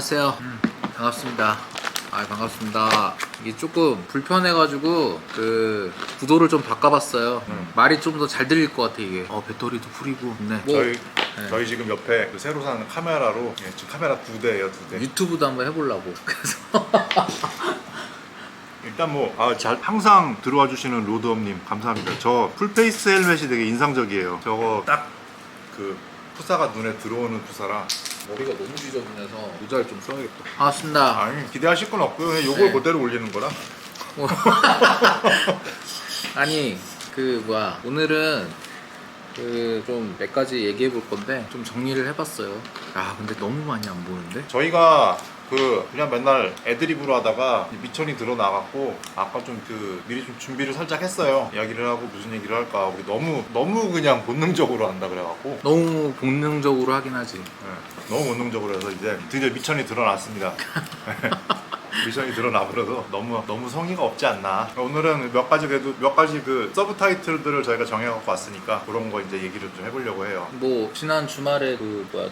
안녕하세요. 반갑습니다. 반갑습니다. 이게 조금 불편해가지고 그 구도를 좀 바꿔봤어요. 말이 좀 더 잘 들릴 것 같아 이게. 배터리도 풀이고. 네. 저희 지금 옆에 그 새로 산 카메라로 지금 카메라 2대예요, 2대. 유튜브도 한번 해보려고. 그래서 일단 항상 들어와 주시는 로드업님 감사합니다. 저 풀페이스 헬멧이 되게 인상적이에요. 저거 딱 그 푸사가 눈에 들어오는 푸사라. 머리가 너무 지저분해서 모자를 좀 써야겠다. 반갑습니다. 아니 기대하실 건 없고요. 그냥 요걸 네. 그대로 올리는 거라. 아니 오늘은 좀 몇 가지 얘기해 볼 건데 좀 정리를 해봤어요. 근데 너무 많이 안 보는데? 저희가 그냥 맨날 애드립으로 하다가 미천이 들어 나갔고 아까 좀 미리 좀 준비를 살짝 했어요. 이야기를 하고 무슨 얘기를 할까. 우리 너무 그냥 본능적으로 한다 그래갖고 너무 본능적으로 하긴 하지. 너무 본능적으로 해서 이제 드디어 미천이 드러났습니다. 미션이 드러나버려도 너무 성의가 없지 않나. 오늘은 몇 가지 그 서브 타이틀들을 저희가 정해갖고 왔으니까 그런 거 이제 얘기를 좀 해보려고 해요. 지난 주말에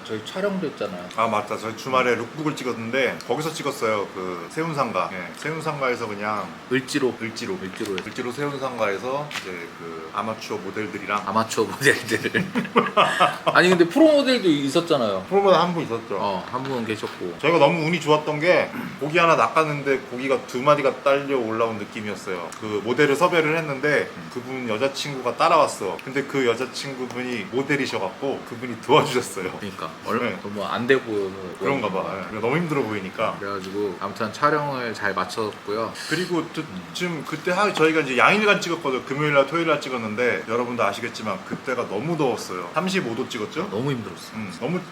저희 촬영도 했잖아요. 아 맞다, 저희 주말에 룩북을 찍었는데 거기서 찍었어요. 그 세운상가. 세운상가에서 그냥 을지로 세운상가에서 이제 그 아마추어 모델들이랑 아니 근데 프로 모델도 있었잖아요. 프로모델 한 분 있었죠. 한 분 계셨고. 저희가 너무 운이 좋았던 게 고기 하나 낚았는데 고기가 2마리가 딸려 올라온 느낌이었어요. 그 모델을 섭외를 했는데 그분 여자친구가 따라왔어. 근데 그 여자친구분이 모델이셔갖고 그분이 도와주셨어요. 그러니까 너무 안 돼 보여. 그런가 봐. 너무 힘들어 보이니까. 그래가지고 아무튼 촬영을 잘 마쳤고요. 그리고 지금 그때 저희가 이제 양일간 찍었거든요. 금요일날 토요일날 찍었는데 여러분도 아시겠지만 그때가 너무 더웠어요. 35도 찍었죠? 너무 힘들었어.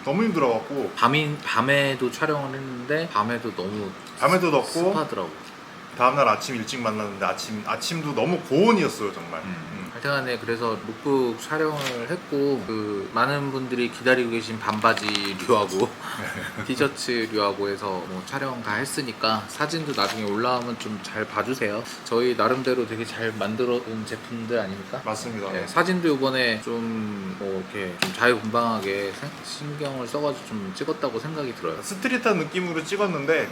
너무 힘들어갖고 밤에도 촬영을 했는데 밤에도 덥고 습하더라고. 다음날 아침 일찍 만났는데 아침도 너무 고온이었어요 정말. 하여튼간에 그래서 룩북 촬영을 했고 많은 분들이 기다리고 계신 반바지류하고 티셔츠류하고 해서 촬영 다 했으니까 사진도 나중에 올라오면 좀 잘 봐주세요. 저희 나름대로 되게 잘 만들어둔 제품들 아닙니까? 맞습니다. 네, 사진도 이번에 좀 이렇게 좀 자유분방하게 신경을 써가지고 좀 찍었다고 생각이 들어요. 스트릿한 느낌으로 찍었는데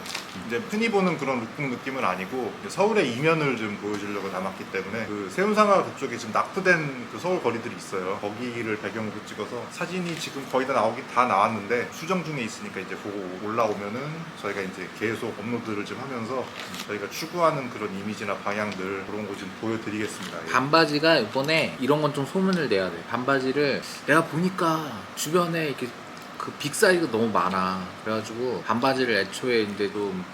이제 흔히 보는 그런 룩북 느낌은 아니고 서울의 이면을 좀 보여주려고 담았기 때문에 그 세운상가 그쪽에 지금 낙후된 그 서울 거리들이 있어요. 거기를 배경으로 찍어서 사진이 지금 거의 다 나왔는데 수정 중에 있으니까 이제 보고 올라오면은 저희가 이제 계속 업로드를 좀 하면서 저희가 추구하는 그런 이미지나 방향들 그런 거 좀 보여드리겠습니다. 반바지가 이번에 이런 건 좀 소문을 내야 돼. 반바지를 내가 보니까 주변에 이렇게 그 빅사이즈가 너무 많아. 그래가지고 반바지를 애초에 이제 좀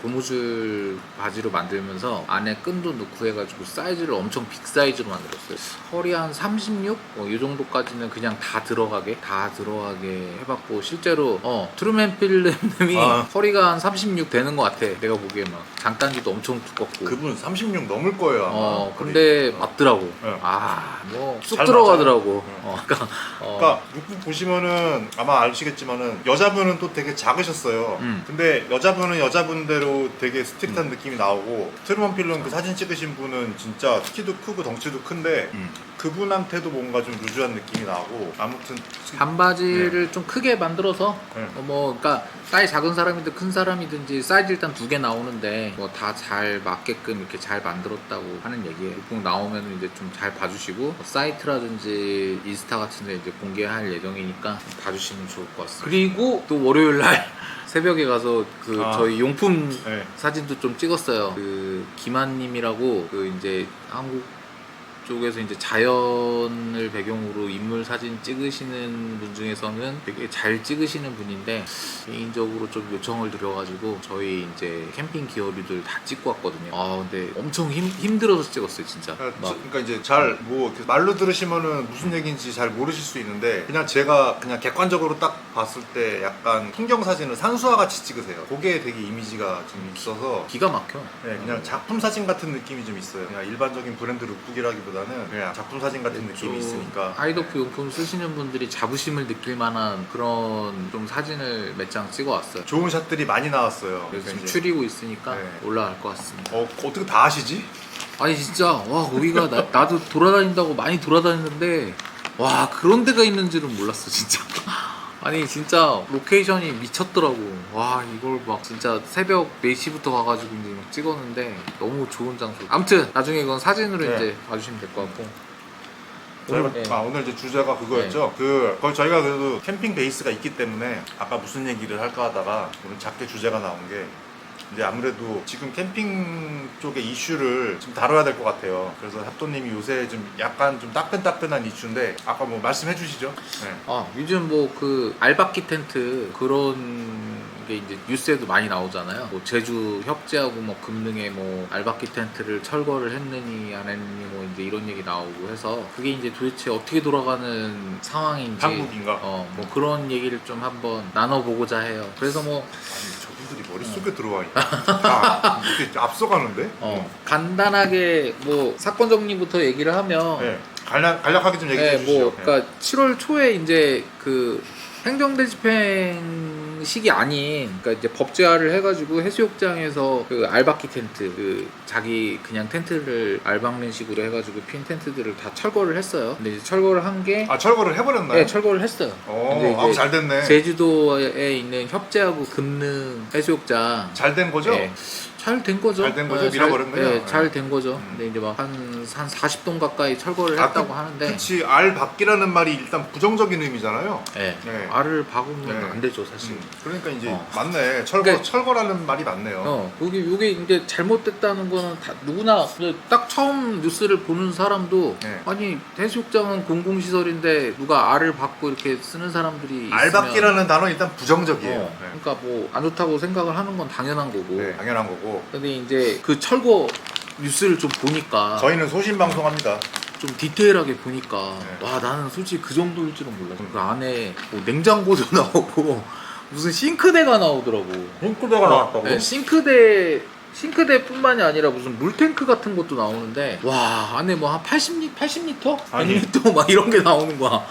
고무줄 바지로 만들면서 안에 끈도 넣고 해가지고 사이즈를 엄청 빅사이즈로 만들었어요. 허리 한 36? 이 정도까지는 그냥 다 들어가게 해봤고 실제로 트루맨 필름이 허리가 한 36 되는 것 같아. 내가 보기에 막 장단지도 엄청 두껍고. 그분 36 넘을 거예요 아마. 근데 맞더라고. 네. 쑥 들어가더라고. 그러니까 룩북 보시면은 아마 아시겠지만은 여자분은 또 되게 작으셨어요. 근데 여자분대로 되게 스트릿한 느낌이 나오고 트루먼 필름 그 사진 찍으신 분은 진짜 키도 크고 덩치도 큰데 그분한테도 뭔가 좀 루즈한 느낌이 나고 아무튼 반바지를 좀 크게 만들어서 그러니까 사이즈 작은 사람이든 큰 사람이든지 사이즈 일단 2개 나오는데 다 잘 맞게끔 이렇게 잘 만들었다고 하는 얘기예요. 꼭 나오면 이제 좀 잘 봐주시고 사이트라든지 인스타 같은 데 이제 공개할 예정이니까 봐주시면 좋을 것 같습니다. 그리고 또 월요일 날 새벽에 가서 저희 용품 사진도 좀 찍었어요. 김한님이라고 이제 한국 쪽에서 이제 자연을 배경으로 인물 사진 찍으시는 분 중에서는 되게 잘 찍으시는 분인데 개인적으로 좀 요청을 드려가지고 저희 이제 캠핑 기어류들 다 찍고 왔거든요. 근데 엄청 힘들어서 찍었어요 진짜. 그러니까 이제 말로 들으시면은 무슨 얘기인지 잘 모르실 수 있는데 제가 그냥 객관적으로 딱 봤을 때 약간 풍경 사진을 산수화 같이 찍으세요. 그게 되게 이미지가 좀 있어서 기가 막혀. 그냥 작품 사진 같은 느낌이 좀 있어요. 그냥 일반적인 브랜드 룩북이라기보다는 그냥 작품 사진 같은 느낌이 있으니까. 하이도프 용품 쓰시는 분들이 자부심을 느낄 만한 그런 좀 사진을 몇 장 찍어 왔어요. 좋은 샷들이 많이 나왔어요. 그래서 지금 추리고 있으니까 올라갈 것 같습니다. 어떻게 다 아시지? 아니 진짜 거기가 나도 돌아다닌다고 많이 돌아다니는데 그런 데가 있는 줄은 몰랐어 진짜. 아니 진짜 로케이션이 미쳤더라고. 와 이걸 막 진짜 새벽 4시부터 가가지고 이제 막 찍었는데 너무 좋은 장소. 아무튼 나중에 이건 사진으로 네. 이제 봐주시면 될 것 같고. 저희가, 네. 오늘 이제 주제가 그거였죠. 거의 저희가 그래도 캠핑 베이스가 있기 때문에 아까 무슨 얘기를 할까 하다가 오늘 작게 주제가 나온 게 이제 아무래도 지금 캠핑 쪽의 이슈를 좀 다뤄야 될 것 같아요. 그래서 합도님이 요새 좀 약간 좀 따끈따끈한 이슈인데 아까 뭐 말씀해 주시죠. 네. 아 요즘 뭐 그 알바키 텐트 그런 게 이제 뉴스에도 많이 나오잖아요. 뭐 제주 협재하고 뭐 금능에 뭐 알바키 텐트를 철거를 했느니 안 했느니 뭐 이제 이런 얘기 나오고 해서 그게 이제 도대체 어떻게 돌아가는 상황인지 한국인가? 뭐 그런 얘기를 좀 한번 나눠보고자 해요. 그래서 뭐 아니 저분들이 머릿속에 들어와 있다. 아, 이렇게 앞서가는데? 간단하게 뭐 사건 정리부터 얘기를 하면 네. 간략하게 좀 얘기해 네, 주시죠. 뭐 그러니까 7월 초에 이제 그 행정대 집행식이 아닌 그러니까 이제 법제화를 해가지고 해수욕장에서 그 알바키 텐트 그 자기 그냥 텐트를 알박렌식으로 해가지고 핀 텐트들을 다 철거를 했어요. 근데 이제 철거를 한 게 아 철거를 해버렸나요? 네, 철거를 했어요. 근데 오, 이제 잘 됐네. 제주도에 있는 협재하고 금능 해수욕장 잘 된 거죠? 네, 잘 된 거죠. 잘된 거죠? 밀어버렸네요. 네, 네. 잘 된 거죠. 근데 이제 막 한 40동 가까이 철거를 했다고 하는데 그치 알 박기라는 말이 일단 부정적인 의미잖아요. 네. 네. 알을 박으면 네. 안 되죠, 사실. 그러니까 이제 어. 맞네. 그러니까- 철거라는 말이 맞네요. 요게 이제 잘못됐다는 거는 다 누구나 딱 처음 뉴스를 보는 사람도 네. 아니 해수욕장은 공공시설인데 누가 알을 박고 이렇게 쓰는 사람들이 알 있으면 박기라는 단어 는 일단 부정적이에요. 네. 그러니까 뭐 안 좋다고 생각을 하는 건 당연한 거고. 네, 당연한 거고. 근데 이제 그 철거 뉴스를 좀 보니까 저희는 소신 방송합니다. 좀 디테일하게 보니까 네. 와 나는 솔직히 그 정도일 줄은 몰랐어. 그 안에 뭐 냉장고도 나오고 무슨 싱크대가 나오더라고. 싱크대가 네, 싱크대뿐만이 아니라 무슨 물탱크 같은 것도 나오는데 와 안에 뭐 한 80리터? 아니. 100리터 막 이런 게 나오는 거야.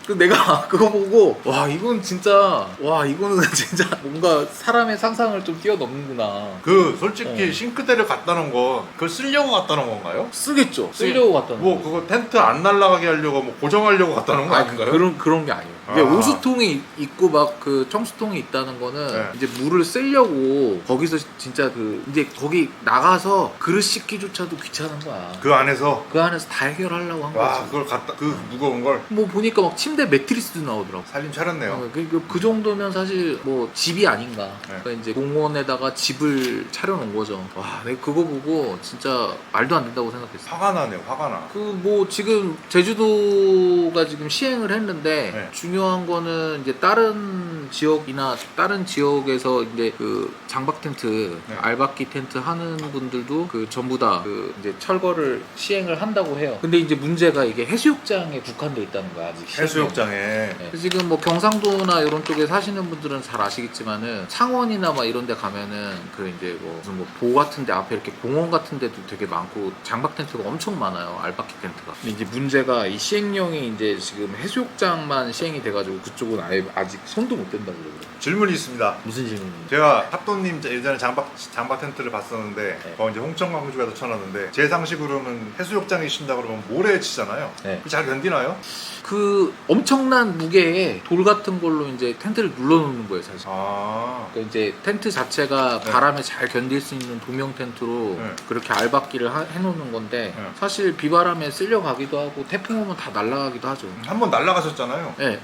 그 내가 그거 보고 와 이건 진짜 와 이거는 진짜 뭔가 사람의 상상을 좀 뛰어넘는구나. 그 솔직히 어. 싱크대를 갖다 놓은 거 그걸 쓰려고 갖다 놓은 건가요? 쓰겠죠. 쓰려고 갖다 놓은 뭐 거. 그거 텐트 안 날아가게 하려고 뭐 고정하려고 갖다 놓은 거 아닌가요? 그런 게 아니에요. 이게 아. 오수통이 있고 막 그 청수통이 있다는 거는 네. 이제 물을 쓰려고 거기서 진짜 그 이제 거기 나가서 그릇 씻기조차도 귀찮은 거야. 그 안에서 그 안에서 다 해결하려고 한 와 거지. 그걸 갖다 그 무거운 걸 뭐 보니까 막 침대 매트리스도 나오더라고. 살림 차렸네요. 그 정도면 사실 뭐 집이 아닌가. 네. 그러니까 이제 공원에다가 집을 차려놓은 거죠. 와, 내가 그거 보고 진짜 말도 안 된다고 생각했어. 화가 나네요. 화가 나. 그 뭐 지금 제주도가 지금 시행을 했는데 네. 중요한 거는 이제 다른 지역이나 다른 지역에서 이제 그 장박 텐트, 네. 알박기 텐트 하는 분들도 그 전부 다 그 이제 철거를 시행을 한다고 해요. 근데 이제 문제가 이게 해수욕장에 국한돼 있다는 거야 아직. 해수욕장에 네. 지금 뭐 경상도나 이런 쪽에 사시는 분들은 잘 아시겠지만은 창원이나 막 이런 데 가면은 그 이제 뭐 무슨 뭐 보 같은 데 앞에 이렇게 공원 같은 데도 되게 많고 장박 텐트가 엄청 많아요. 알바키 텐트가. 근데 이제 문제가 이 시행령이 이제 지금 해수욕장만 시행이 돼가지고 그쪽은 아예 아직 손도 못 댄다고 그러더라고요. 질문이 있습니다. 무슨 질문이에요? 제가 합도님 예전에 장박 텐트를 봤었는데 네. 이제 홍천광주에서 쳐놨는데 제 상식으로는 해수욕장에 신다 그러면 모래 치잖아요. 네. 잘 견디나요? 그 엄청난 무게에 돌 같은 걸로 이제 텐트를 눌러놓는 거예요 사실. 아 그러니까 이제 텐트 자체가 네. 바람에 잘 견딜 수 있는 도명 텐트로 네. 그렇게 알박기를 해놓는 건데 네. 사실 비바람에 쓸려가기도 하고 태풍 오면 다 날아가기도 하죠. 한번 날아가셨잖아요. 네.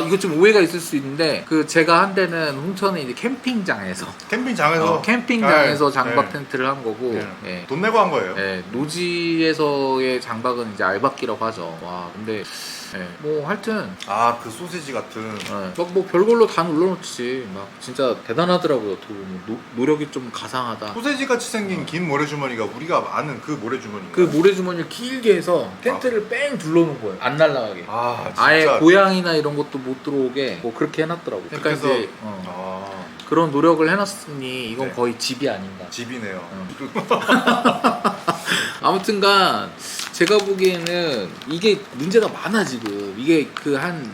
이거 좀 오해가 있을 수 있는데 그 제가 한 데는 홍천에 이제 캠핑장에서 캠핑장에서 캠핑장에서 네. 장박 네. 텐트를 한 거고 네. 예. 돈 내고 한 거예요. 예, 노지에서의 장박은 이제 알박기라고 하죠. 와 근데 예, 뭐 하여튼 아 그 소시지 같은 뭐 별걸로 다 눌러놓지 막 진짜 대단하더라고요. 어떻게 보면 노력이 좀 가상하다. 소세지 같이 생긴 긴 모래주머니가 우리가 아는 그 모래주머니인가요? 그 모래주머니를 길게 해서 텐트를 뺑 둘러놓은 거예요. 안 날아가게. 아 진짜 아예 고양이나 이런 것도 못 들어오게 뭐 그렇게 해놨더라고. 그러니까 그래서- 이제 아 그런 노력을 해놨으니 이건 네. 거의 집이 아닌가. 집이네요. 아무튼간 제가 보기에는 이게 문제가 많아 지금. 이게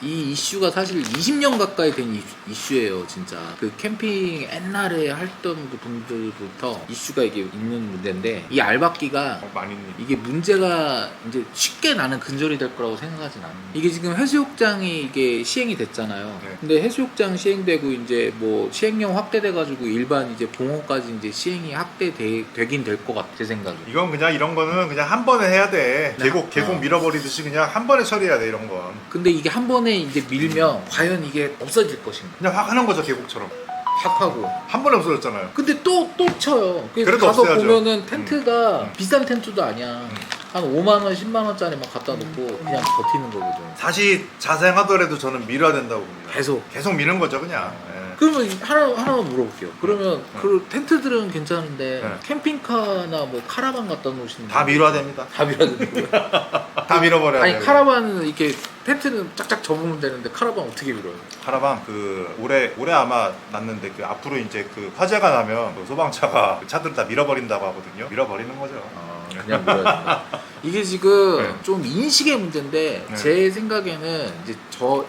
이 이슈가 사실 20년 가까이 된 이슈예요 진짜. 그 캠핑 옛날에 했던 그 분들부터 이슈가 이게 있는 문제인데, 이 알박기가 많이 이게 문제가 이제 쉽게 나는 근절이 될 거라고 생각하진 않아요. 이게 지금 해수욕장이 이게 시행이 됐잖아요. 네. 근데 해수욕장 시행되고 이제 뭐 시행령 확대돼가지고 일반 이제 봉호까지 이제 시행이 확대되긴 될 것 같아 제 생각에. 이건 그냥 이런 거는 그냥 한 번에 해야 돼. 계곡 밀어버리듯이 그냥 한 번에 처리해야 돼 이런 건. 근데 이게 한 번에 이제 밀면 과연 이게 없어질 것인가? 그냥 확 하는 거죠 계곡처럼. 확 하고. 한 번에 없어졌잖아요. 근데 또 쳐요. 그래서 그래도 가서 없애야죠. 보면은 텐트가 비싼 텐트도 아니야. 한 5만 원, 10만 원짜리만 갖다 놓고 그냥 버티는 거거든. 다시 자생하더라도 저는 밀어야 된다고 봅니다. 계속 미는 거죠 그냥. 예. 그러면 하나만 물어볼게요. 그러면 그 텐트들은 괜찮은데 네. 캠핑카나 뭐 카라반 갖다 놓으시는 다 밀어야 됩니다. 다 밀어야 되는 거예요? 다 밀어버려야 돼요. 아니 카라반은 이렇게 텐트는 짝짝 접으면 되는데 카라반 어떻게 밀어요? 카라반 올해 아마 났는데 그 앞으로 이제 그 화재가 나면 그 소방차가 그 차들을 다 밀어버린다고 하거든요. 밀어버리는 거죠. 그냥 밀어야 된다. 이게 지금 네. 좀 인식의 문제인데 네. 제 생각에는 이제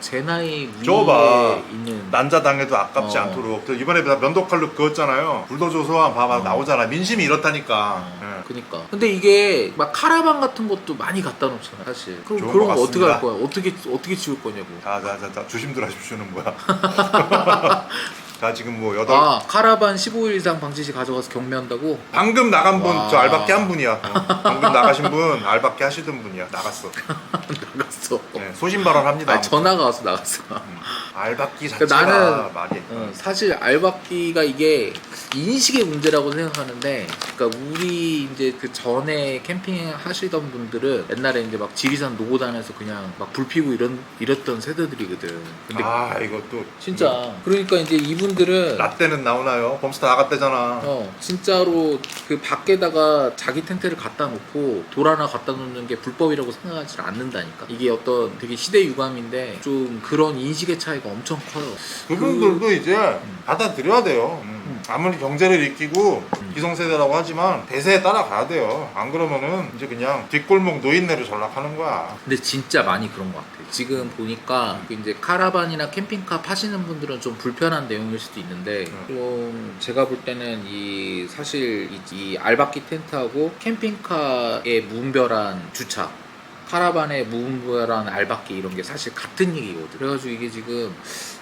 제 나이 저거 봐. 위에 있는 난자 당해도 아깝지 어. 않도록 이번에 면도칼로 그었잖아요. 불도저소한 봐봐 나오잖아. 민심이 이렇다니까. 예. 그니까. 근데 이게 막 카라반 같은 것도 많이 갖다 놓잖아 사실. 그럼 좋은 그런 것 거 어떻게 할 같습니다. 거야? 어떻게 지울 거냐고. 자 조심들 하십시오는 뭐야. 자 지금 뭐 카라반 15일 이상 방치시 가져가서 경매한다고? 방금 나간 분 와. 저 알바끼 한 분이야. 방금 나가신 분 알바끼 하시던 분이야. 나갔어. 나갔어. 네, 소신 발언합니다. 아니 전화가 와서 나갔어. 알바끼 자체가 그러니까 나는 말이. 사실 알박기가 이게 인식의 문제라고 생각하는데, 그러니까 우리 이제 그 전에 캠핑 하시던 분들은 옛날에 이제 막 지리산 노고단에서 그냥 막 불 피고 이랬던 세대들이거든. 근데 이것도 진짜 그러니까 이제 이분들은 라떼는 나오나요? 범스타 나갔대잖아. 진짜로 그 밖에다가 자기 텐트를 갖다 놓고 돌 하나 갖다 놓는 게 불법이라고 생각하지 않는다니까. 이게 어떤 되게 시대 유감인데 좀 그런 인식의 차이가 엄청 커요. 그분들도 이제 받아들여야 돼요. 아무리 경제를 익히고 기성세대라고 하지만 대세에 따라가야 돼요. 안 그러면은 이제 그냥 뒷골목 노인네로 전락하는 거야. 근데 진짜 많이 그런 것 같아요. 지금 보니까 이제 카라반이나 캠핑카 파시는 분들은 좀 불편한 내용일 수도 있는데, 좀 제가 볼 때는 사실 이 알박기 텐트하고 캠핑카의 무분별한 주차, 카라반의 무분별한 알박기 이런 게 사실 같은 얘기거든. 그래가지고 이게 지금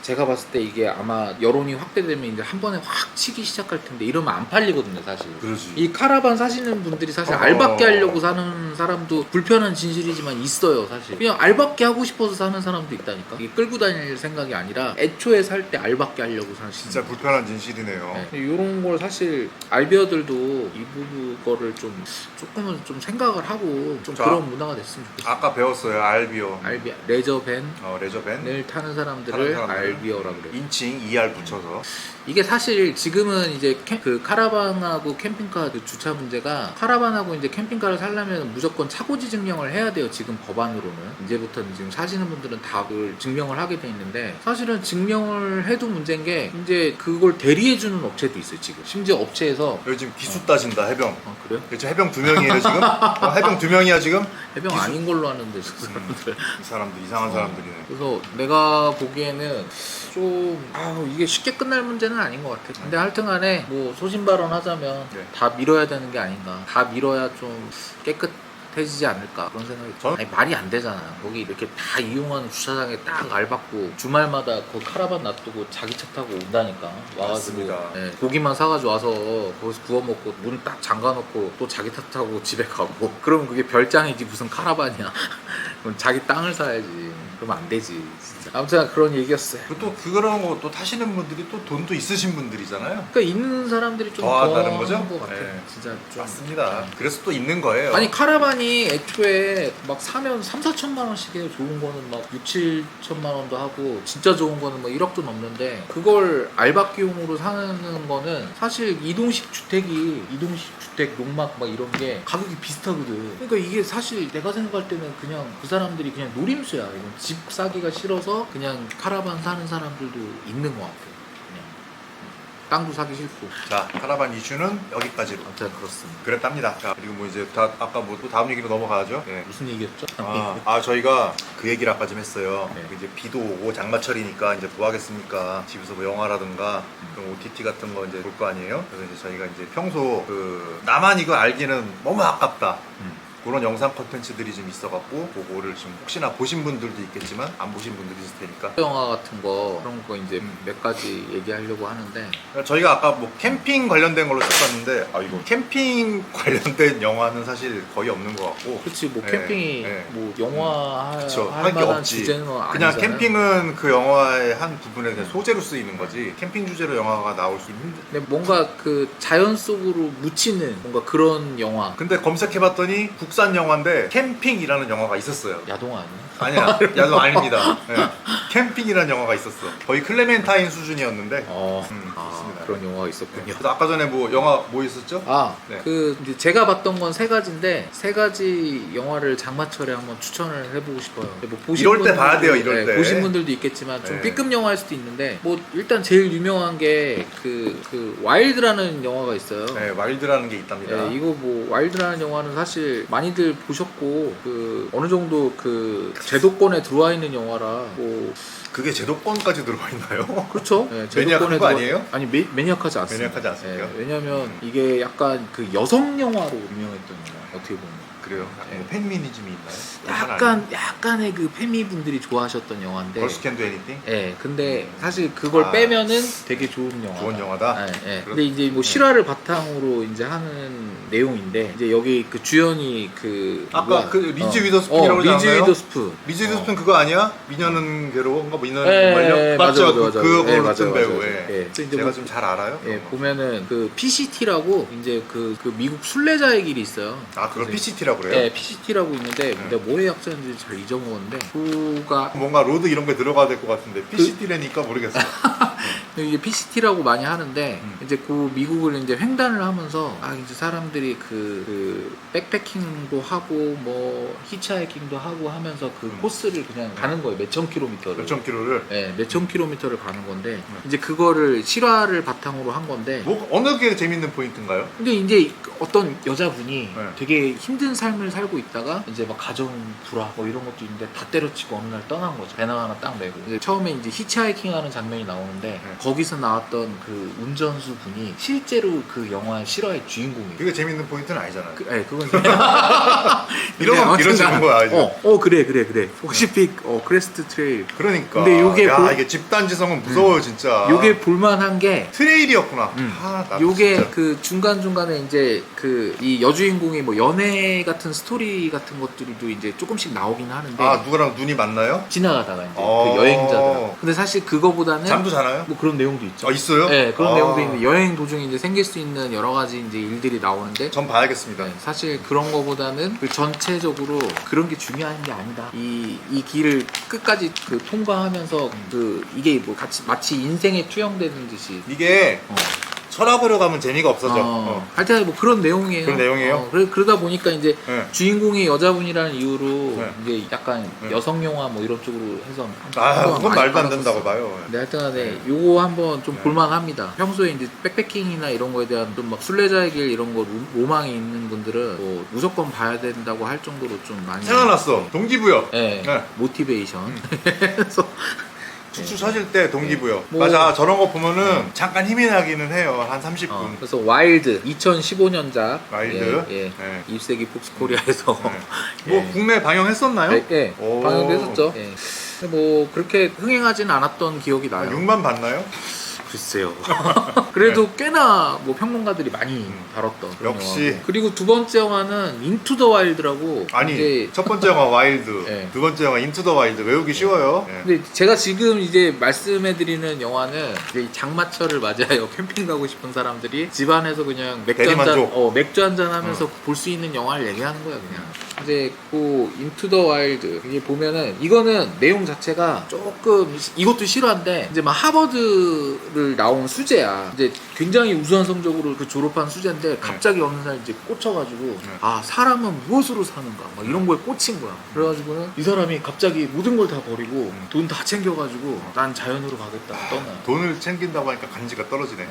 제가 봤을 때 이게 아마 여론이 확대되면 이제 한 번에 확 치기 시작할 텐데 이러면 안 팔리거든요 사실. 그러지. 이 카라반 사시는 분들이 사실 알박기 하려고 사는 사람도 불편한 진실이지만 있어요 사실. 그냥 알박기 하고 싶어서 사는 사람도 있다니까. 이게 끌고 다닐 생각이 아니라 애초에 살 때 알박기 하려고 사는. 진짜 불편한 진실이네요. 이런 걸 사실 알비어들도 이 부분 거를 조금은 좀 생각을 하고 좀 그런 문화가 됐으면 좋겠어요. 아까 배웠어요. 알비어. 레저밴을 레저밴. 타는 사람들을 알비어라 그래요. 인칭 ER 붙여서. 이게 사실 지금은 이제 그 카라반하고 캠핑카 그 주차 문제가, 카라반하고 이제 캠핑카를 살려면 무조건 차고지 증명을 해야 돼요. 지금 법안으로는 이제부터는 지금 사시는 분들은 다 그걸 증명을 하게 돼 있는데, 사실은 증명을 해도 문제인 게 이제 그걸 대리해주는 업체도 있어요 지금. 심지어 업체에서 여기 지금 기수 따진다 해병. 그래요? 그렇죠. 해병 2명이에요 지금. 해병 2명이야 지금. 해병 아닌 걸로 아는데 저 사람들. 이 사람들 이상한 사람들이네. 그래서 내가 보기에는 좀 이게 쉽게 끝날 문제는 아닌 것 같아. 근데 하여튼간에 뭐 소신 발언하자면 네. 다 밀어야 되는 게 아닌가. 다 밀어야 좀 깨끗해지지 않을까 그런 생각이 들어요. 아니 말이 안 되잖아. 거기 이렇게 다 이용하는 주차장에 딱 알받고 주말마다 그 카라반 놔두고 자기 차 타고 온다니까. 와가지고 맞습니다. 고기만 사가지고 와서 거기서 구워 먹고 문 딱 잠가놓고 또 자기 차 타고 집에 가고. 그러면 그게 별장이지 무슨 카라반이야. 그럼 자기 땅을 사야지. 그러면 안 되지 진짜. 아무튼 그런 얘기였어요. 또 그런 거 또 타시는 분들이 또 돈도 있으신 분들이잖아요. 그러니까 있는 사람들이 좀 더하다는 거죠? 것 같아요. 네. 진짜 좀. 맞습니다. 그래서 또 있는 거예요. 아니 카라반이 애초에 막 사면 3-4천만 원씩 해요. 좋은 거는 막 6-7천만 원도 하고 진짜 좋은 거는 뭐 1억도 넘는데, 그걸 알박기용으로 사는 거는 사실 이동식 주택 농막 막 이런 게 가격이 비슷하거든. 그러니까 이게 사실 내가 생각할 때는 그냥 그 사람들이 그냥 노림수야. 이건 집 사기가 싫어서 그냥 카라반 사는 사람들도 있는 것 같아요. 그냥. 땅도 사기 싫고. 자, 카라반 이슈는 여기까지로 아무튼 그렇습니다. 그랬답니다. 자, 그리고 뭐 이제 아까 뭐 또 다음 얘기로 넘어가죠. 예. 무슨 얘기였죠? 저희가 그 얘기를 아까 좀 했어요. 네. 이제 비도 오고 장마철이니까 이제 뭐 하겠습니까? 집에서 뭐 영화라든가 그런 OTT 같은 거 이제 볼 거 아니에요? 그래서 이제 저희가 이제 평소 그 나만 이거 알기는 너무 아깝다. 그런 영상 컨텐츠들이 좀 있어갖고 그거를 좀 혹시나 보신 분들도 있겠지만 안 보신 분들이 있을 테니까 영화 같은 거 그런 거 이제 몇 가지 얘기하려고 하는데 저희가 아까 뭐 캠핑 관련된 걸로 찾았는데 이거 캠핑 관련된 영화는 사실 거의 없는 것 같고 그렇지 뭐 네, 캠핑이 네. 뭐 영화 그쵸, 할 할게 만한 없지. 주제는 그냥 아니잖아요. 캠핑은 그 영화의 한 부분에 그냥 소재로 쓰이는 거지 캠핑 주제로 영화가 나올 수 있는데 근데 뭔가 그 자연 속으로 묻히는 뭔가 그런 영화. 근데 검색해봤더니 국산 영화인데 캠핑이라는 영화가 있었어요. 야동 아니야? 아니야, 야동 아닙니다. 네. 캠핑이라는 영화가 있었어. 거의 클레멘타인 수준이었는데. 그렇습니다. 그런 영화가 있었군요. 그래서 아까 전에 뭐 영화 뭐 있었죠? 네. 그 이제 제가 봤던 건 세 가지인데 세 가지 영화를 장마철에 한번 추천을 해보고 싶어요. 뭐 보신 이럴 때 분들도- 봐야 돼요, 이럴 때. 보신 분들도 있겠지만 좀 네. B급 영화일 수도 있는데 뭐 일단 제일 유명한 게 그 와일드라는 영화가 있어요. 네, 와일드라는 게 있답니다. 네, 이거 뭐 와일드라는 영화는 사실 많이들 보셨고 그 어느 정도 그 제도권에 들어와 있는 영화라 뭐 그게 제도권까지 들어가 있나요? 그렇죠. 네, 매니악한 거 아니에요? 아니 매니악하지 않습니다. 매니악하지 않습니까? 왜냐면 이게 약간 그 여성 영화로 유명했던 영화 어떻게 보면. 그래요? 네. 뭐 팬미니즘이 있나요? 약간의 그 페미 분들이 좋아하셨던 영화인데. 걸스 캔 도 애니띵? 예, 근데 사실 그걸 빼면은 되게 좋은 영화. 좋은 영화다? 예, 예. 근데 이제 뭐 실화를 바탕으로 이제 하는 내용인데 이제 여기 그 주연이 그 아까 누구야? 그 리즈 위더스푼이라고 그러지 리즈 않나요? 위더스푼. 리즈 위더스푼 그거 아니야? 미녀는 괴로운가? 뭐 미녀는 예, 말려? 예, 맞죠? 맞아. 그걸로 예, 맞아, 뜬 배우. 맞아. 예. 예. 그래서 이제 제가 뭐 좀 잘 알아요. 예, 그런 거. 보면은 그 PCT라고 이제 그 미국 순례자의 길이 있어요. 그걸 그래서 PCT라고 그래요? 예, PCT라고 있는데 내가 뭐의 약자인지 잘 잊어먹었는데 그가 뭔가 로드 이런 게 들어가야 될 것 같은데 PCT라니까 모르겠어요. 이게 PCT라고 많이 하는데 이제 그 미국을 이제 횡단을 하면서 이제 사람들이 그 백패킹도 하고 뭐 히치하이킹도 하고 하면서 그 코스를 그냥 가는 거예요. 몇천 킬로미터를. 몇천 킬로를. 네, 몇천 킬로미터를 가는 건데 이제 그거를 실화를 바탕으로 한 건데 뭐 어느 게 재밌는 포인트인가요? 근데 이제 어떤 여자분이 네. 되게 힘든 삶을 살고 있다가 이제 막 가정 불화 뭐 이런 것도 있는데 다 때려치고 어느 날 떠난 거죠. 배낭 하나 딱 메고 이제 처음에 이제 히치하이킹 하는 장면이 나오는데 네. 거기서 나왔던 그 운전수 분이 실제로 그 영화의 실화의 주인공이에요. 그게 재밌는 포인트는 아니잖아요. 그건 이런 식인 거야 이제. 그래. 포시픽 크레스트 트레일. 그러니까. 근데 요게 이게 집단지성은 무서워요 진짜. 요게 볼만한 게 트레일이었구나. 나도 요게 진짜. 그 중간중간에 이제 그 이 여주인공이 뭐 연애 같은 스토리 같은 것들도 이제 조금씩 나오긴 하는데 누구랑 눈이 맞나요? 지나가다가 이제 어. 그 여행자들. 근데 사실 그거보다는 잠도 자나요? 뭐 그런 내용도 있죠. 있어요? 네, 그런 내용도 있는데 여행 도중에 이제 생길 수 있는 여러 가지 이제 일들이 나오는데 전 봐야겠습니다. 네, 사실 그런 거보다는 그 전체적으로 그런 게 중요한 게 아니다. 이 길을 끝까지 그 통과하면서 그 이게 뭐 같이 마치 인생에 투영되는 듯이 이게 어. 철학으로 가면 재미가 없어져. 하여튼 뭐 그런 내용이에요. 그런 내용이에요? 그러다 보니까 이제 네. 주인공이 여자분이라는 이유로 네. 이제 약간 네. 여성 영화 뭐 이런 쪽으로 해서 그건 많이 말도 안 받았었어요. 된다고 봐요. 근데 하여튼간에 요거 한번 좀 네. 볼만합니다. 평소에 이제 백패킹이나 이런 거에 대한 좀 막 순례자의 길 이런 거 로망이 있는 분들은 뭐 무조건 봐야 된다고 할 정도로 좀 많이 생각났어. 동기부여. 네. 네. 모티베이션. 그래서 축구 쳐질 때 동기부여. 뭐- 맞아. 저런 거 보면은 잠깐 힘이 나기는 해요. 한 30분. 그래서 와일드 2015년작 와일드? 예. 네. 입세기 폭스코리아에서 뭐 국내 방영했었나요? 예, 오. 방영도 했었죠. 예. 근데 뭐 그렇게 흥행하진 않았던 기억이 나요. 6만 봤나요? 글쎄요. 그래도 꽤나 뭐 평론가들이 많이 다뤘던 그런 역시. 영화고. 그리고 두 번째 영화는 인투 더 와일드라고. 아니 이제 첫 번째 영화 와일드, 네. 두 번째 영화 인투 더 와일드 외우기 쉬워요. 네. 근데 제가 지금 이제 말씀해드리는 영화는 이제 장마철을 맞이하여 캠핑 가고 싶은 사람들이 집 안에서 그냥 맥주 대리만족. 맥주 한잔 하면서 볼 수 있는 영화를 얘기하는 거야 그냥. 이제 그 인투 더 와일드 이게 보면은 이거는 내용 자체가 조금 이것도 실화인데 이제 막 하버드를 나온 수재야. 이제 굉장히 우수한 성적으로 그 졸업한 수재인데 갑자기 어느 날 이제 꽂혀가지고 아 사람은 무엇으로 사는가 막 이런 거에 꽂힌 거야. 그래가지고는 이 사람이 갑자기 모든 걸 다 버리고 돈 다 챙겨가지고 난 자연으로 가겠다고 떠나요. 돈을 챙긴다고 하니까 간지가 떨어지네.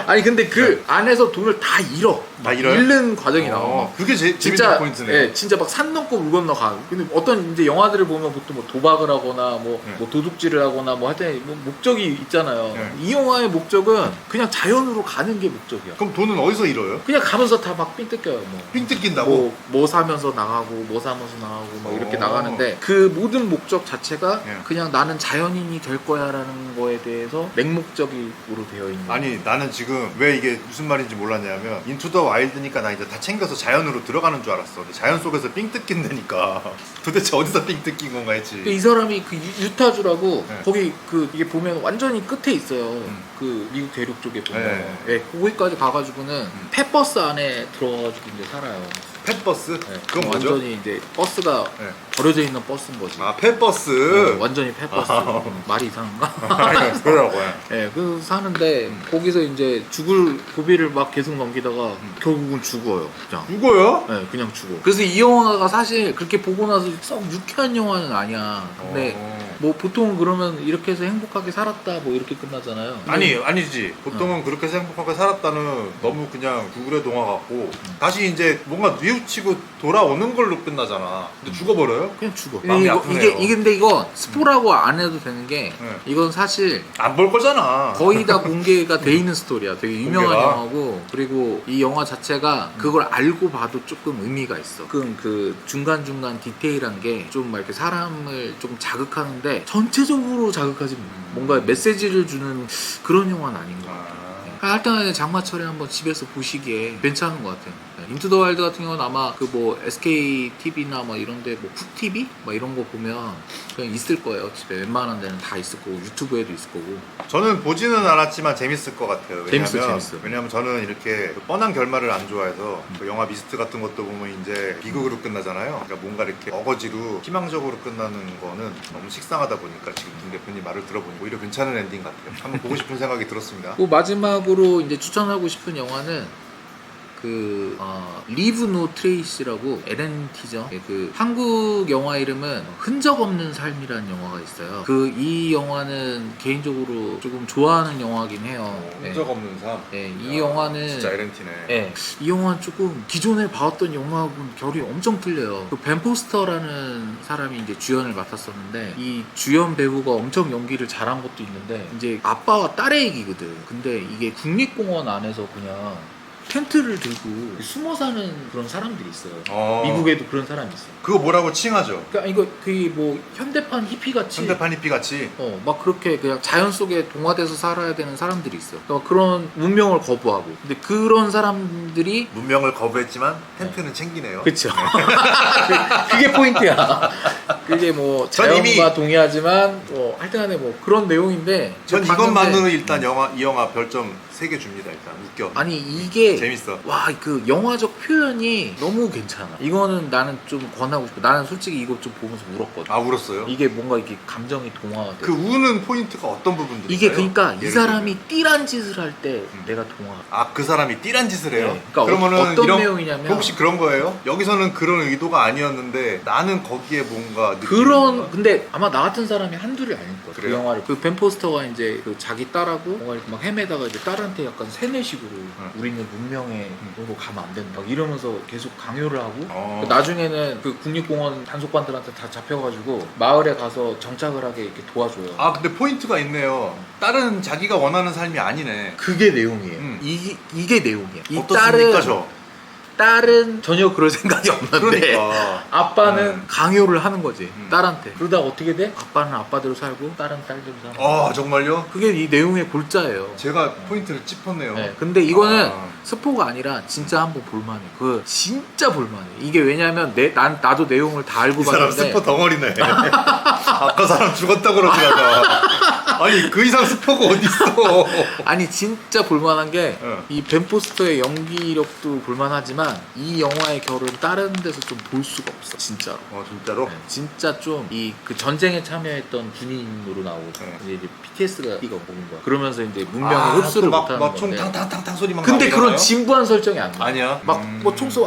아니 근데 그 안에서 돈을 다 잃어. 다 잃어요? 잃는 과정이 나와. 그게 재밌는 진짜 포인트네. 예, 진짜 막 산 넘고 물 건너 가. 근데 어떤 이제 영화들을 보면 보통 뭐 도박을 하거나 뭐, 네. 뭐 도둑질을 하거나 뭐 하여튼 뭐 목적이 있잖아요. 네. 이 영화의 목적은 그냥 자연으로 가는 게 목적이야. 그럼 돈은 어디서 잃어요? 그냥 가면서 다 막 삥 뜯겨요. 뭐. 삥 뜯긴다고? 뭐 사면서 나가고 뭐 사면서 나가고 막 이렇게 오. 나가는데 그 모든 목적 자체가 예. 그냥 나는 자연인이 될 거야라는 거에 대해서 맹목적으로 되어 있는. 아니 나는 지금 왜 이게 무슨 말인지 몰랐냐면 인투 더 와일드니까 나 이제 다 챙겨서 자연으로 들어가는 줄 알았어. 근데 자연 속에서 삥 뜯긴다니까 도대체 어디서 삥 뜯긴 건가 했지. 이 사람이 그 유타주라고 네. 거기 그 이게 보면 완전히 끝에 있어요. 그 미국 대륙 쪽에 보면 네. 예, 거기까지 가가지고는 펫버스 안에 들어가가지고 이제 살아요. 펫버스? 예, 그건 뭐죠? 완전히 이제 버스가 네. 버려져 있는 버스인 거지. 아 펫버스. 예, 완전히 펫버스. 아. 말이 이상한가? 그러라고요. 예, 그 사는데 거기서 이제 죽을 고비를 막 계속 넘기다가 결국은 죽어요. 그냥. 누구요? 네, 그냥 죽어. 그래서 이 영화가 사실 그렇게 보고 나서 썩 유쾌한 영화는 아니야. 근데 뭐 보통 그러면 이렇게 해서 행복하게 살았다 뭐 이렇게 끝나잖아요. 아니지. 보통은 그렇게 해서 행복하게 살았다는 너무 그냥 구글의 동화 같고 다시 이제 뭔가 뉘우치고 돌아오는 걸로 끝나잖아. 근데 죽어버려요? 그냥 죽어. 마음이 이거, 아프네요. 이게 근데 이거 스포라고 안 해도 되는 게 네. 이건 사실 안 볼 거잖아. 거의 다 공개가 돼 있는 스토리야. 되게 유명한 공개가? 영화고 그리고 이 영화 자체가 그걸 알고 봐도 조금 의미가 있어. 그 중간중간 디테일한 게 좀 막 이렇게 사람을 좀 자극하는데 전체적으로 자극하지 뭔가 메시지를 주는 그런 영화는 아닌 것 같아. 하여튼 장마철에 한번 집에서 보시기에 괜찮은 것 같아요. 인투 더 와일드 같은 경우는 아마 그 뭐 SK TV나 뭐 이런데 뭐 쿡 TV 뭐 이런 거 보면 그냥 있을 거예요. 집에 웬만한 데는 다 있을 거고 유튜브에도 있을 거고. 저는 보지는 않았지만 재밌을 것 같아요. 재밌어. 왜냐면 저는 이렇게 그 뻔한 결말을 안 좋아해서 그 영화 미스트 같은 것도 보면 이제 비극으로 끝나잖아요. 그러니까 뭔가 이렇게 어거지로 희망적으로 끝나는 거는 너무 식상하다 보니까 지금 김 대표님 말을 들어보니 오히려 괜찮은 엔딩 같아요. 한번 보고 싶은 생각이 들었습니다. 그 마지막으로 이제 추천하고 싶은 영화는 리브 노 트레이스라고 LNT죠. 그 한국 영화 이름은 흔적 없는 삶이라는 영화가 있어요. 이 영화는 개인적으로 조금 좋아하는 영화긴 해요. 흔적 없는 삶. 네, 이 영화는 진짜 LNT네. 네, 이 영화는 조금 기존에 봐왔던 영화하고는 결이 엄청 틀려요. 그 벤 포스터라는 사람이 이제 주연을 맡았었는데 이 주연 배우가 엄청 연기를 잘한 것도 있는데 이제 아빠와 딸의 얘기거든. 근데 이게 국립공원 안에서 그냥 텐트를 들고 숨어 사는 그런 사람들이 있어요. 미국에도 그런 사람이 있어요. 그거 뭐라고 칭하죠? 그러니까 이거 그 뭐 현대판 히피 같이 현대판 히피 같이. 막 그렇게 그냥 자연 속에 동화돼서 살아야 되는 사람들이 있어요. 그러니까 그런 문명을 거부하고. 근데 그런 사람들이 문명을 거부했지만 텐트는 챙기네요. 그쵸. 그게 포인트야. 그게 뭐 전 자연과 이미- 동의하지만 뭐 하여튼간에 뭐 그런 내용인데 전 봤는데 이것만으로 일단 이 영화 별점 3개 줍니다. 일단 웃겨. 아니 이게 재밌어. 와 그 영화적 표현이 너무 괜찮아. 이거는 나는 좀 권하고 싶어. 나는 솔직히 이거 좀 보면서 울었거든. 아 울었어요? 이게 뭔가 이게 감정이 동화가 돼. 그 우는 포인트가 어떤 부분들이 이게 그러니까 이 사람이 띠란 짓을 할 때 음. 내가 동화. 그 사람이 띠란 짓을 해요? 네. 그러니까 그러면은 어떤 이런 내용이냐면 혹시 그런 거예요? 여기서는 그런 의도가 아니었는데 나는 거기에 뭔가 느낌이 그런 있나? 근데 아마 나 같은 사람이 한둘이 아닐 거야. 그 그래요? 영화를 그 벤 포스터가 이제 그 자기 딸하고 뭔가 이렇게 막 헤매다가 이제 딸한테 약간 세뇌식으로 우리는 문명에 으로 가면 안 된다 막 이러면서 계속 강요를 하고 나중에는 그 국립공원 단속반들한테 다 잡혀가지고 마을에 가서 정착을 하게 이렇게 도와줘요. 근데 포인트가 있네요. 딸은 자기가 원하는 삶이 아니네. 그게 내용이에요. 이게 내용이야. 이 어떻습니까 딸은 전혀 그럴 생각이 없는데 그러니까 아빠는 강요를 하는 거지 딸한테. 그러다가 어떻게 돼? 아빠는 아빠대로 살고 딸은 딸대로 살고. 정말요? 그게 이 내용의 골자예요. 제가 포인트를 짚었네요. 네, 근데 이거는 스포가 아니라 진짜 한번 볼만해. 그 진짜 볼만해. 이게 왜냐면 나도 내용을 다 알고 이 사람 봤는데 스포 덩어리네. 아까 사람 죽었다 그러더라고. 아니 그 이상 스포가 어딨어. 아니 진짜 볼만한 게 응. 이 벤 포스터의 연기력도 볼만하지만 이 영화의 결은 다른 데서 좀 볼 수가 없어 진짜로. 진짜로? 네, 진짜 좀 이 그 전쟁에 참여했던 군인으로 나오고 이제 PTS가 띠가 오는 거야. 그러면서 이제 문명을 흡수를 못하는 막총 건데. 탕탕탕탕 소리 막 근데 그런 나오잖아요? 진부한 설정이 안 나와. 아니야? 막 뭐 총쏘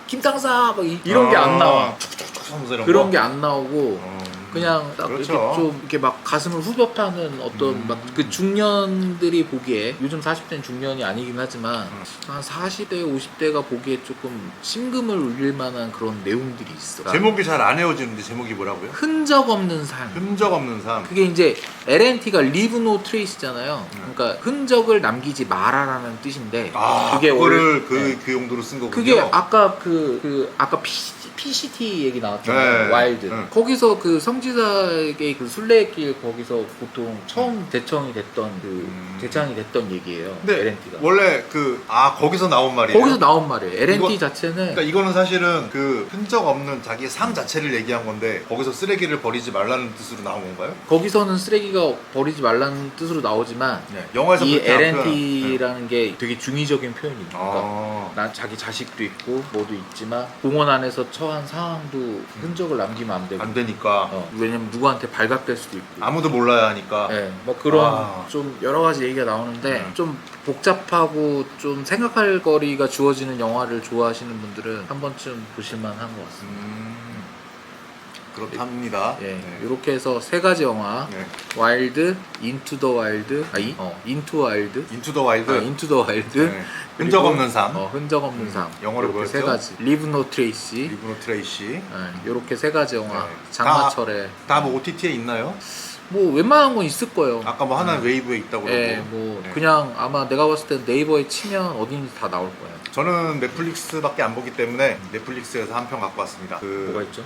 김탕사 막 이런 게 안 나와. 툭툭툭 하면서 이런 그런 거? 게 안 나오고 그냥 딱 그렇죠. 이렇게 좀 이렇게 막 가슴을 후벼 파는 어떤 막 그 중년들이 보기에 요즘 40대는 중년이 아니긴 하지만 한 40대 50대가 보기에 조금 심금을 울릴 만한 그런 내용들이 있어. 제목이 잘 안 외워지는데 제목이 뭐라고요? 흔적 없는 삶. 흔적 없는 삶. 그게 이제 LNT가 Leave No Trace잖아요. 그러니까 흔적을 남기지 마라라는 뜻인데 그게 그거를 원래- 그 용도로 쓴 거군요. 그게 아까 아까 PCT 얘기 나왔잖아요. 네. 와일드. 네. 거기서 그 성지사의 그 순례길 거기서 보통 처음 대청이 됐던 대장이 됐던 얘기예요. 근데 LNT가. 원래 거기서 나온 말이에요. 거기서 나온 말이에요. LNT 이거- 자체는 그러니까 이거는 사실은 그 흔적 없는 자기의 삶 자체를 얘기한 건데 거기서 쓰레기를 버리지 말라는 뜻으로 나온 건가요? 거기서는 쓰레기가 버리지 말라는 뜻으로 나오지만 영화에서 이 그렇게 안 LNT라는 게 되게 중의적인 표현이니까 아. 난 자기 자식도 있고 뭐도 있지만 공원 안에서 처한 상황도 흔적을 남기면 안 되고 안 되니까 왜냐면 누구한테 발각될 수도 있고 아무도 몰라야 하니까. 네, 뭐 그런 아. 좀 여러 가지 얘기가 나오는데 좀 복잡하고 좀 생각할 거리가 주어지는 영화를 좋아하시는 분들은 한 번쯤 보실만한 것 같습니다. 그렇답니다. 예, 네. 이렇게 해서 세 가지 영화 네. 와일드, 인투 더 와일드, 인투 와일드, 인투 더 와일드. 인투 더 와일드, 네. 흔적 없는 삶. 흔적 없는 삶. 영어로 이렇게 세 뭐였죠? 가지. 리브 노 트레이시. 리브노 트레이시. 이렇게 세 가지 영화. 네. 장마철에. 다 뭐 OTT에 있나요? 뭐 웬만한 건 있을 거예요. 아까 뭐 하나는 웨이브에 있다고 그러고. 예, 뭐 네. 그냥 아마 내가 봤을 때 네이버에 치면 어딘지 다 나올 거예요. 저는 넷플릭스밖에 안 보기 때문에 넷플릭스에서 한 편 갖고 왔습니다. 뭐가 있죠?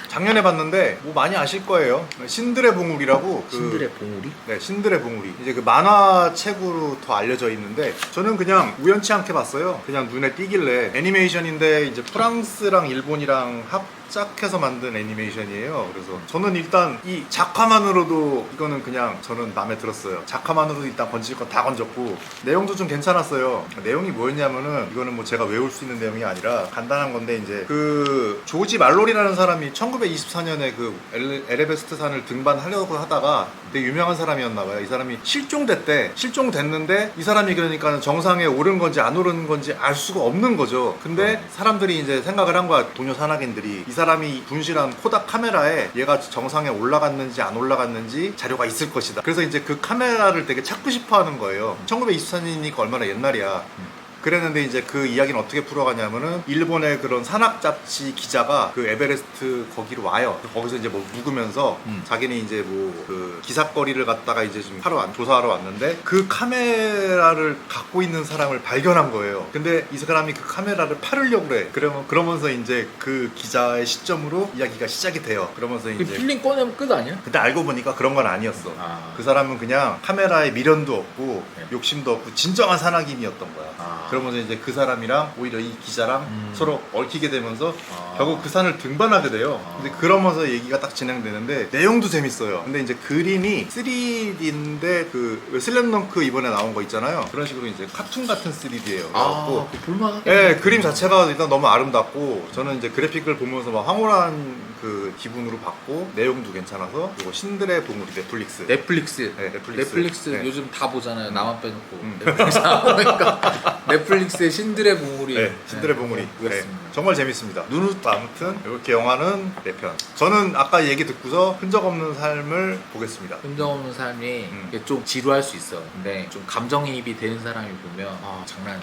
작년에 봤는데 뭐 많이 아실 거예요. 신들의 봉우리라고. 신들의 봉우리? 네, 신들의 봉우리. 이제 그 만화책으로 더 알려져 있는데 저는 그냥 우연치 않게 봤어요. 그냥 눈에 띄길래 애니메이션인데 이제 프랑스랑 일본이랑 합작해서 만든 애니메이션이에요. 그래서 저는 일단 이 작화만으로도 이거는 그냥 저는 마음에 들었어요. 작화만으로도 일단 건질 거 다 건졌고 내용도 좀 괜찮았어요. 내용이 뭐였냐면은 이거는 뭐 제가 외울 수 있는 내용이 아니라 간단한 건데 이제 그 조지 말로리라는 사람이 1924년에 그 에베레스트 산을 등반하려고 하다가 되게 유명한 사람이었나 봐요. 이 사람이 실종됐는데 이 사람이 그러니까 정상에 오른 건지 안 오른 건지 알 수가 없는 거죠. 근데 사람들이 이제 생각을 한 거야. 동료 산악인들이 이 사람이 분실한 코닥 카메라에 얘가 정상에 올라갔는지 안 올라갔는지 자료가 있을 것이다. 그래서 이제 그 카메라를 되게 찾고 싶어 하는 거예요. 1924년이니까 얼마나 옛날이야. 그랬는데 이제 그 이야기는 어떻게 풀어가냐면은 일본의 그런 산악 잡지 기자가 그 에베레스트 거기로 와요. 거기서 이제 뭐 묵으면서 자기는 이제 뭐 그 기사거리를 갖다가 이제 좀 조사하러 왔는데 그 카메라를 갖고 있는 사람을 발견한 거예요. 근데 이 사람이 그 카메라를 팔으려고 그래. 그러면서 이제 그 기자의 시점으로 이야기가 시작이 돼요. 그러면서 그 이제 필링 꺼내면 끝 아니야? 근데 알고 보니까 그런 건 아니었어. 아. 그 사람은 그냥 카메라에 미련도 없고 네. 욕심도 없고 진정한 산악인이었던 거야. 아. 그러면서 이제 그 사람이랑 오히려 이 기자랑 서로 얽히게 되면서 아. 결국 그 산을 등반하게 돼요. 근데 그러면서 얘기가 딱 진행되는데 내용도 재밌어요. 근데 이제 그림이 3D인데 그 슬램덩크 이번에 나온 거 있잖아요. 그런 식으로 이제 카툰 같은 3D예요. 그래갖고 볼만하게. 예, 그림 자체가 일단 너무 아름답고 저는 이제 그래픽을 보면서 막 황홀한 그 기분으로 봤고 내용도 괜찮아서 그리고 신들의 봉우리 넷플릭스. 넷플릭스. 네, 넷플릭스. 넷플릭스 네. 요즘 다 보잖아요. 나만 빼놓고. 넷플릭스 안 보니까 넷플릭스의 신들의 봉우리. 네, 신들의 봉우리. 보겠습니다. 네, 정말 재밌습니다. 아무튼 이렇게 영화는 4편. 저는 아까 얘기 듣고서 흔적 없는 삶을 보겠습니다. 흔적 없는 삶이 이게 좀 지루할 수 있어. 근데 좀 감정이입이 되는 사람이 보면 장난 아니야.